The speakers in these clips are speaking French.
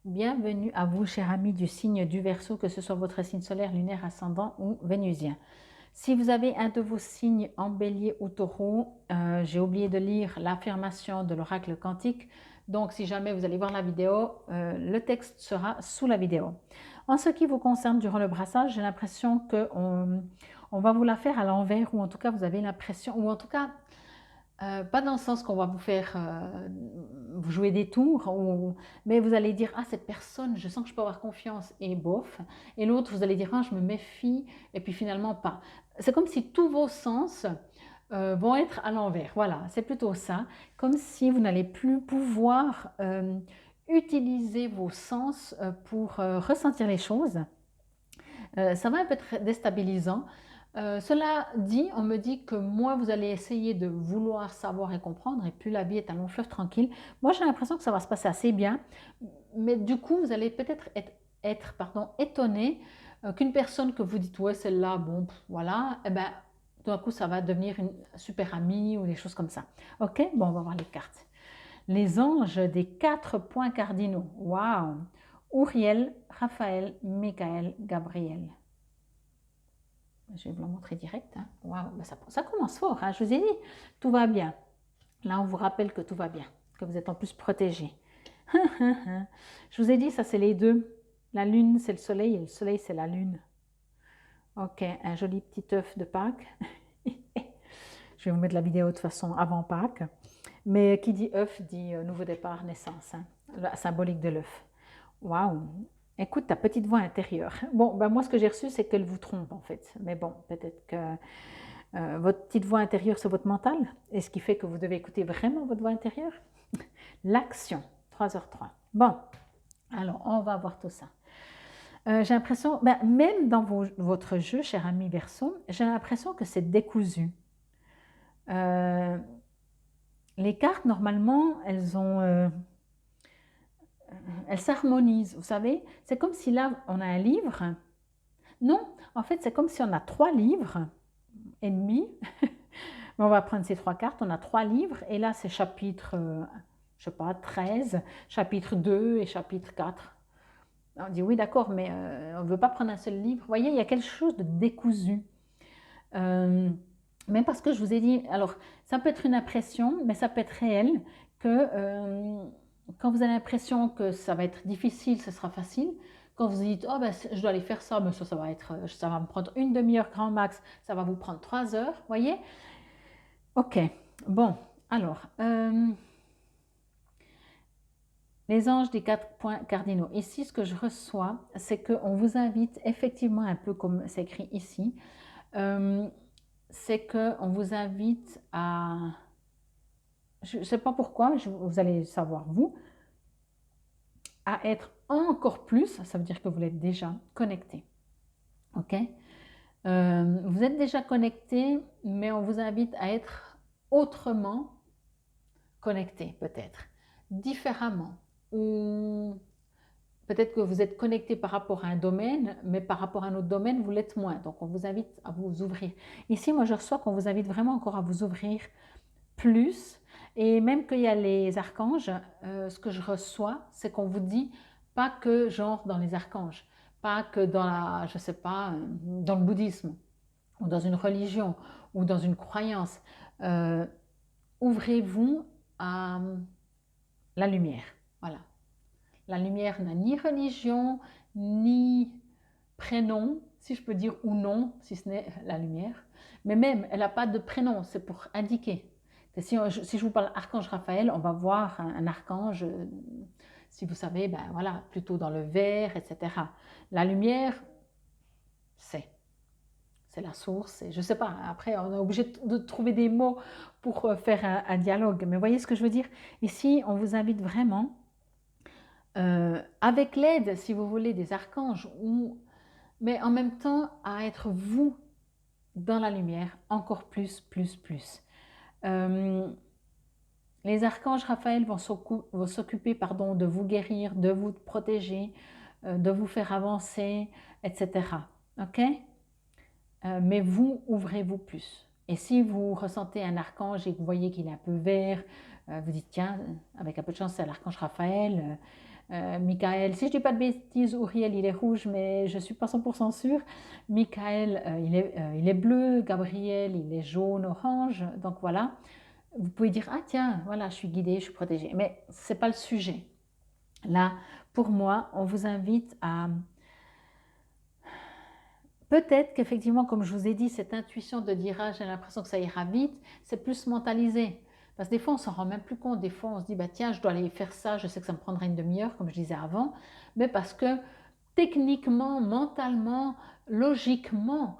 Bienvenue à vous, chers amis du signe du Verseau, que ce soit votre signe solaire, lunaire, ascendant ou vénusien. Si vous avez un de vos signes en bélier ou taureau, j'ai oublié de lire l'affirmation de l'oracle quantique. Donc, si jamais vous allez voir la vidéo, le texte sera sous la vidéo. En ce qui vous concerne, durant le brassage, j'ai l'impression qu'on va vous la faire à l'envers, ou en tout cas, vous avez l'impression, ou en tout cas, pas dans le sens qu'on va vous faire vous jouer des tours, mais vous allez dire ah cette personne, je sens que je peux avoir confiance et bof. Et l'autre, vous allez dire ah je me méfie et puis finalement pas. C'est comme si tous vos sens vont être à l'envers. Voilà, c'est plutôt ça. Comme si vous n'allez plus pouvoir utiliser vos sens pour ressentir les choses. Ça va un peu être déstabilisant. Cela dit, on me dit que moins vous allez essayer de vouloir savoir et comprendre, et plus la vie est un long fleuve tranquille. Moi, j'ai l'impression que ça va se passer assez bien, mais du coup, vous allez peut-être être étonné qu'une personne que vous dites, ouais, celle-là, bon, voilà, eh ben, tout d'un coup, ça va devenir une super amie ou des choses comme ça. Ok, bon, on va voir les cartes. Les anges des 4 points cardinaux. Waouh! Uriel, Raphaël, Michael, Gabriel. Je vais vous la montrer direct. Hein. Wow, ben ça commence fort. Hein. Je vous ai dit, tout va bien. Là, on vous rappelle que tout va bien, que vous êtes en plus protégé. Je vous ai dit, ça c'est les deux. La lune, c'est le soleil et le soleil, c'est la lune. Ok, un joli petit œuf de Pâques. Je vais vous mettre la vidéo de toute façon avant Pâques. Mais qui dit œuf dit nouveau départ, naissance. Hein. La symbolique de l'œuf. Waouh! Écoute ta petite voix intérieure. Bon, ben moi, ce que j'ai reçu, c'est qu'elle vous trompe en fait. Mais bon, peut-être que votre petite voix intérieure, c'est votre mental. Et ce qui fait que vous devez écouter vraiment votre voix intérieure. L'action, 3h03. Bon, alors, on va voir tout ça. J'ai l'impression, ben, même dans votre jeu, cher ami Verseau, j'ai l'impression que c'est décousu. Les cartes, normalement, elles s'harmonisent, vous savez. C'est comme si là, on a un livre. Non, en fait, c'est comme si on a 3 livres et demi. On va prendre ces 3 cartes. On a 3 livres et là, c'est chapitre, je sais pas, 13, chapitre 2 et chapitre 4. On dit oui, d'accord, mais on ne veut pas prendre un seul livre. Vous voyez, il y a quelque chose de décousu. Même parce que je vous ai dit, alors, ça peut être une impression, mais ça peut être réel, que quand vous avez l'impression que ça va être difficile, ce sera facile. Quand vous dites, oh ben, je dois aller faire ça, mais ça va me prendre une demi-heure grand max, ça va vous prendre 3 heures, vous voyez. Ok, bon, alors, les anges des 4 points cardinaux. Ici, ce que je reçois, c'est qu'on vous invite effectivement, un peu comme c'est écrit ici, c'est qu'on vous invite à... Je ne sais pas pourquoi, vous allez savoir vous, à être encore plus, ça veut dire que vous êtes déjà connecté. Ok, vous êtes déjà connecté, mais on vous invite à être autrement connecté, peut-être, différemment. Ou peut-être que vous êtes connecté par rapport à un domaine, mais par rapport à un autre domaine, vous l'êtes moins. Donc, on vous invite à vous ouvrir. Ici, moi, je reçois qu'on vous invite vraiment encore à vous ouvrir plus. Et même qu'il y a les archanges, ce que je reçois, c'est qu'on vous dit pas que genre dans les archanges, pas que dans la, je sais pas, dans le bouddhisme, ou dans une religion, ou dans une croyance. Ouvrez-vous à la lumière. Voilà. La lumière n'a ni religion, ni prénom, si je peux dire, ou non, si ce n'est la lumière. Mais même, elle n'a pas de prénom, c'est pour indiquer. Si je vous parle archange Raphaël, on va voir un archange, si vous savez, ben voilà, plutôt dans le vert, etc. La lumière, c'est la source. Et je ne sais pas, après, on est obligé de trouver des mots pour faire un dialogue. Mais voyez ce que je veux dire? Ici, on vous invite vraiment, avec l'aide, si vous voulez, des archanges, mais en même temps à être vous dans la lumière, encore plus, plus, plus. Les archanges Raphaël vont s'occuper de vous guérir, de vous protéger, de vous faire avancer, etc. Ok? Mais vous, ouvrez-vous plus. Et si vous ressentez un archange et que vous voyez qu'il est un peu vert, vous dites tiens, avec un peu de chance, c'est l'archange Raphaël. Michael, si je ne dis pas de bêtises, Uriel, il est rouge, mais je ne suis pas 100% sûre. Michael, il est bleu. Gabriel, il est jaune, orange. Donc voilà, vous pouvez dire, ah tiens, voilà, je suis guidée, je suis protégée. Mais ce n'est pas le sujet. Là, pour moi, on vous invite à... Peut-être qu'effectivement, comme je vous ai dit, cette intuition de dire, ah, j'ai l'impression que ça ira vite, c'est plus mentalisé. Parce que des fois, on s'en rend même plus compte. Des fois, on se dit, bah, tiens, je dois aller faire ça, je sais que ça me prendra une demi-heure, comme je disais avant. Mais parce que techniquement, mentalement, logiquement,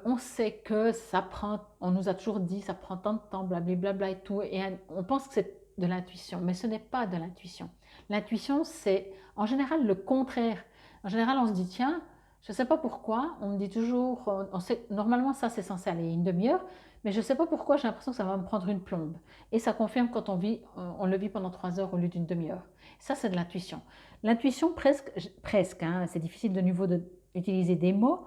on sait que ça prend, on nous a toujours dit, ça prend tant de temps, blablabla et tout. Et on pense que c'est de l'intuition, mais ce n'est pas de l'intuition. L'intuition, c'est en général le contraire. En général, on se dit, tiens, je ne sais pas pourquoi, on me dit toujours, on sait, normalement ça c'est censé aller une demi-heure, mais je ne sais pas pourquoi j'ai l'impression que ça va me prendre une plombe. Et ça confirme quand on le vit pendant 3 heures au lieu d'une demi-heure. Ça c'est de l'intuition. L'intuition presque hein, c'est difficile de nouveau d'utiliser des mots,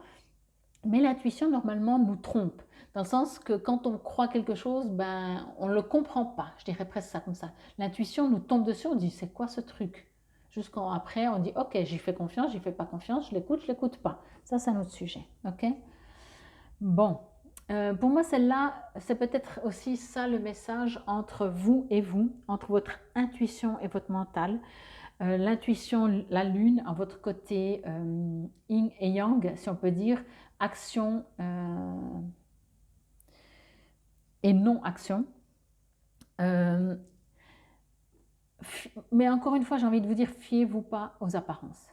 mais l'intuition normalement nous trompe. Dans le sens que quand on croit quelque chose, ben, on ne le comprend pas. Je dirais presque ça comme ça. L'intuition nous tombe dessus, on dit c'est quoi ce truc? Jusqu'en après, on dit ok, j'y fais confiance, j'y fais pas confiance, je l'écoute pas. Ça, c'est un autre sujet. Ok. Bon, pour moi, celle-là, c'est peut-être aussi ça le message entre vous et vous, entre votre intuition et votre mental. L'intuition, la lune, en votre côté yin et yang, si on peut dire, action et non-action. Mais encore une fois, j'ai envie de vous dire, fiez-vous pas aux apparences.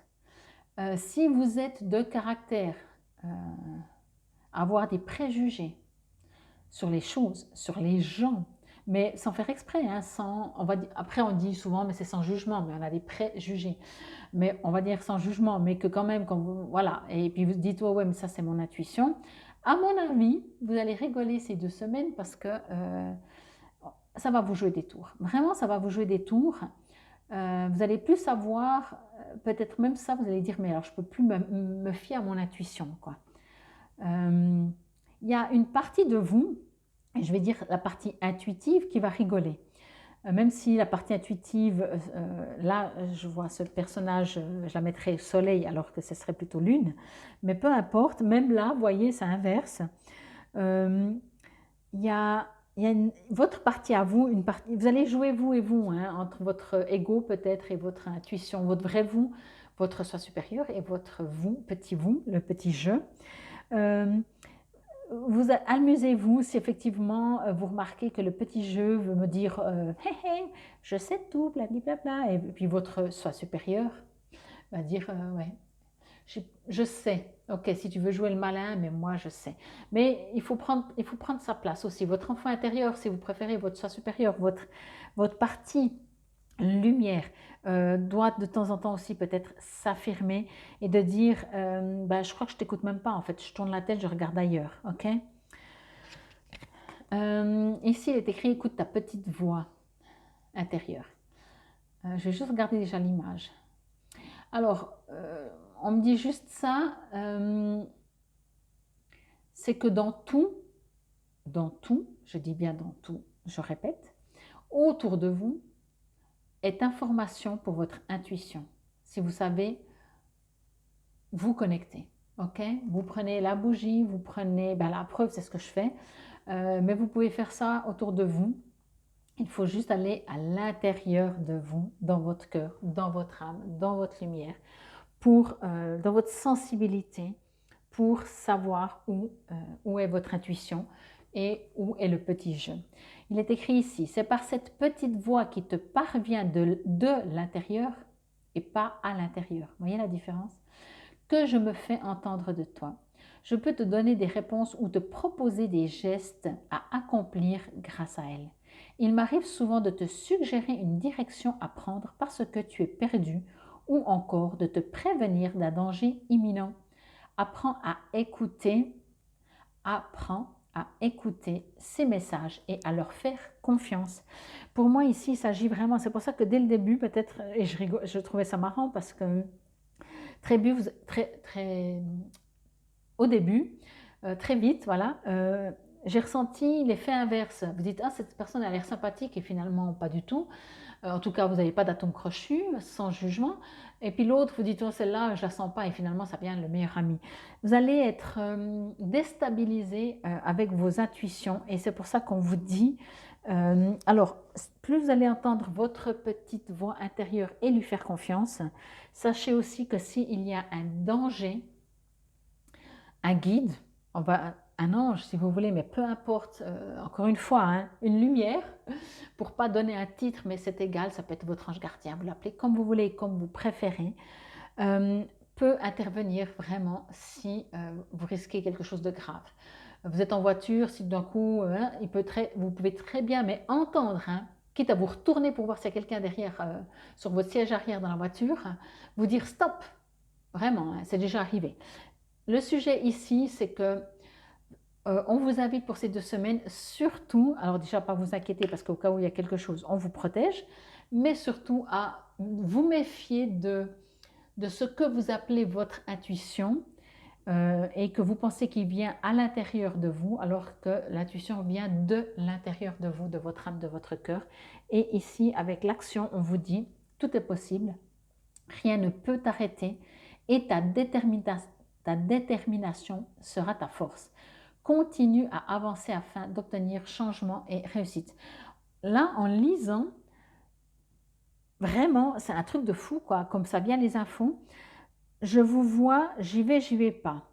Si vous êtes de caractère avoir des préjugés sur les choses, sur les gens, mais sans faire exprès, hein, après on dit souvent, mais c'est sans jugement, mais on a des préjugés, mais on va dire sans jugement, mais que quand même, voilà, et puis vous dites, ouais, mais ça c'est mon intuition. À mon avis, vous allez rigoler ces 2 semaines parce que ça va vous jouer des tours. Vraiment, ça va vous jouer des tours. Vous allez plus savoir, peut-être même ça, vous allez dire, mais alors je ne peux plus me fier à mon intuition, quoi. Il y a une partie de vous, je vais dire la partie intuitive, qui va rigoler. Même si la partie intuitive, là, je vois ce personnage, je la mettrais soleil alors que ce serait plutôt lune, mais peu importe, même là, vous voyez, ça inverse. Il y a votre partie à vous, vous allez jouer vous et vous, hein, entre votre ego peut-être et votre intuition, votre vrai vous, votre soi supérieur et votre vous, le petit je. Vous amusez-vous si effectivement vous remarquez que le petit jeu veut me dire hé hé, je sais tout, blablabla, et puis votre soi supérieur va dire ouais, je sais. Ok, si tu veux jouer le malin, mais moi je sais. Mais il faut prendre sa place aussi. Votre enfant intérieur, si vous préférez, votre soi supérieur, votre partie lumière doit de temps en temps aussi peut-être s'affirmer et de dire ben, je crois que je t'écoute même pas en fait, je tourne la tête, je regarde ailleurs, ok. Ici il est écrit écoute ta petite voix intérieure. Je vais juste regarder déjà l'image. Alors on me dit juste ça, c'est que dans tout, je dis bien dans tout, je répète, autour de vous est information pour votre intuition. Si vous savez vous connecter, ok. Vous prenez la bougie, vous prenez, ben la preuve c'est ce que je fais, mais vous pouvez faire ça autour de vous. Il faut juste aller à l'intérieur de vous, dans votre cœur, dans votre âme, dans votre lumière, dans votre sensibilité, pour savoir où est votre intuition et où est le petit je. Il est écrit ici, c'est par cette petite voix qui te parvient de l'intérieur et pas à l'intérieur. Vous voyez la différence? Que je me fais entendre de toi. Je peux te donner des réponses ou te proposer des gestes à accomplir grâce à elle. Il m'arrive souvent de te suggérer une direction à prendre parce que tu es perdu ou encore de te prévenir d'un danger imminent. Apprends à écouter ces messages et à leur faire confiance. Pour moi ici, il s'agit vraiment, c'est pour ça que dès le début peut-être, et je trouvais ça marrant parce que au début, très vite, voilà, j'ai ressenti l'effet inverse. Vous dites, ah, cette personne a l'air sympathique et finalement pas du tout. En tout cas, vous n'avez pas d'atome crochu, sans jugement. Et puis l'autre, vous dites, oh, celle-là, je ne la sens pas, et finalement, ça devient le meilleur ami. Vous allez être déstabilisé avec vos intuitions, et c'est pour ça qu'on vous dit, alors, plus vous allez entendre votre petite voix intérieure et lui faire confiance, sachez aussi que s'il y a un danger, un guide, un ange si vous voulez, mais peu importe, encore une fois, hein, une lumière, pour pas donner un titre, mais c'est égal, ça peut être votre ange gardien, vous l'appelez comme vous voulez, comme vous préférez, peut intervenir vraiment si vous risquez quelque chose de grave. Vous êtes en voiture, si d'un coup, hein, vous pouvez très bien, mais entendre, hein, quitte à vous retourner pour voir s'il y a quelqu'un derrière, sur votre siège arrière dans la voiture, vous dire stop, vraiment, hein, c'est déjà arrivé. Le sujet ici, c'est que on vous invite pour ces 2 semaines, surtout, alors déjà pas vous inquiéter parce qu'au cas où il y a quelque chose, on vous protège, mais surtout à vous méfier de ce que vous appelez votre intuition et que vous pensez qu'il vient à l'intérieur de vous, alors que l'intuition vient de l'intérieur de vous, de votre âme, de votre cœur. Et ici, avec l'action, on vous dit, tout est possible, rien ne peut t'arrêter et ta détermination sera ta force. Continue à avancer afin d'obtenir changement et réussite. Là, en lisant, vraiment, c'est un truc de fou, quoi. Comme ça vient les infos. Je vous vois, j'y vais pas.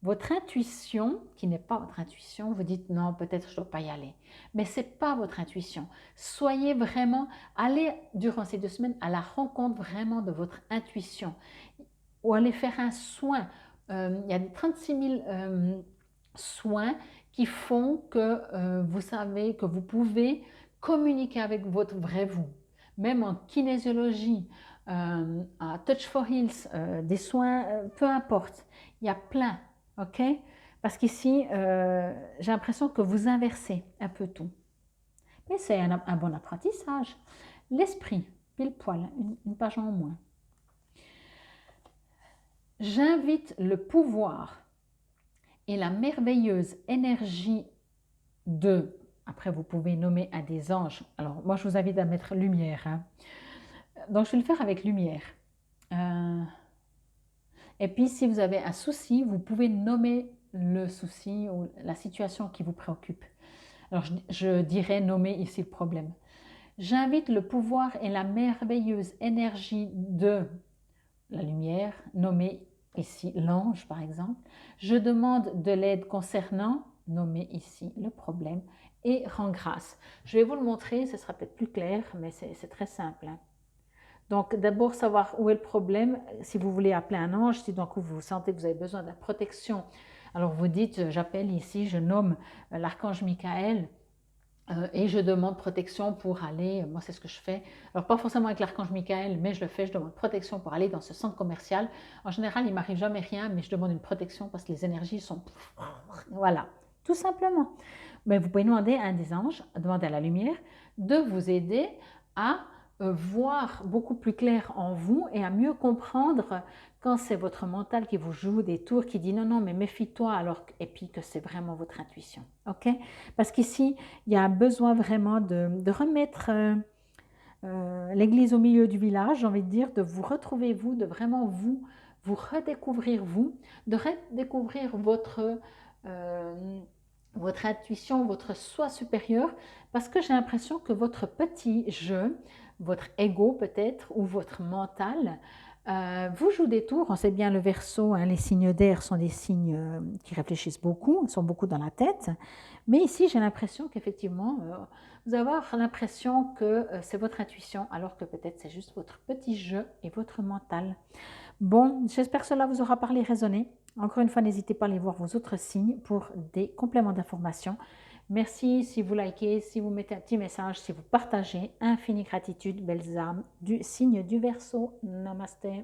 Votre intuition, qui n'est pas votre intuition, vous dites non, peut-être je ne dois pas y aller. Mais ce n'est pas votre intuition. Soyez vraiment, allez durant ces 2 semaines à la rencontre vraiment de votre intuition. Ou allez faire un soin. Il y a 36 000 soins qui font que vous savez que vous pouvez communiquer avec votre vrai vous. Même en kinésiologie, à Touch for Heals, des soins, peu importe. Il y a plein, ok? Parce qu'ici, j'ai l'impression que vous inversez un peu tout. Mais c'est un bon apprentissage. L'esprit, pile poil, une page en moins. J'invite le pouvoir et la merveilleuse énergie de, après vous pouvez nommer un des anges, alors moi je vous invite à mettre lumière, hein. Donc je vais le faire avec lumière. Et puis si vous avez un souci, vous pouvez nommer le souci ou la situation qui vous préoccupe. Alors je dirais nommer ici le problème. J'invite le pouvoir et la merveilleuse énergie de la lumière, nommée ici l'ange par exemple. Je demande de l'aide concernant, nommé ici le problème, et rends grâce. Je vais vous le montrer, ce sera peut-être plus clair, mais c'est très simple, hein. Donc d'abord savoir où est le problème, si vous voulez appeler un ange, si d'un coup vous sentez que vous avez besoin de la protection, alors vous dites j'appelle ici, je nomme l'archange Michael, et je demande protection pour aller, moi c'est ce que je fais, alors pas forcément avec l'archange Michael, mais je le fais, je demande protection pour aller dans ce centre commercial. En général, il ne m'arrive jamais rien, mais je demande une protection parce que les énergies sont... Voilà, tout simplement. Mais vous pouvez demander à un des anges, demander à la lumière, de vous aider à voir beaucoup plus clair en vous et à mieux comprendre quand c'est votre mental qui vous joue des tours, qui dit non, non, mais méfie-toi, alors, et puis que c'est vraiment votre intuition. Ok? Parce qu'ici, il y a besoin vraiment de remettre l'église au milieu du village, j'ai envie de dire, de vous retrouver vous, de vraiment vous redécouvrir vous, de redécouvrir votre intuition, votre soi supérieur, parce que j'ai l'impression que votre petit jeu, votre ego peut-être, ou votre mental, vous joue des tours. On sait bien le Verseau, hein, les signes d'air sont des signes qui réfléchissent beaucoup, sont beaucoup dans la tête. Mais ici, j'ai l'impression qu'effectivement, vous avez l'impression que c'est votre intuition, alors que peut-être c'est juste votre petit jeu et votre mental. Bon, j'espère que cela vous aura parlé, résonné. Encore une fois, n'hésitez pas à aller voir vos autres signes pour des compléments d'information. Merci si vous likez, si vous mettez un petit message, si vous partagez. Infinie gratitude, belles âmes du signe du Verseau. Namasté.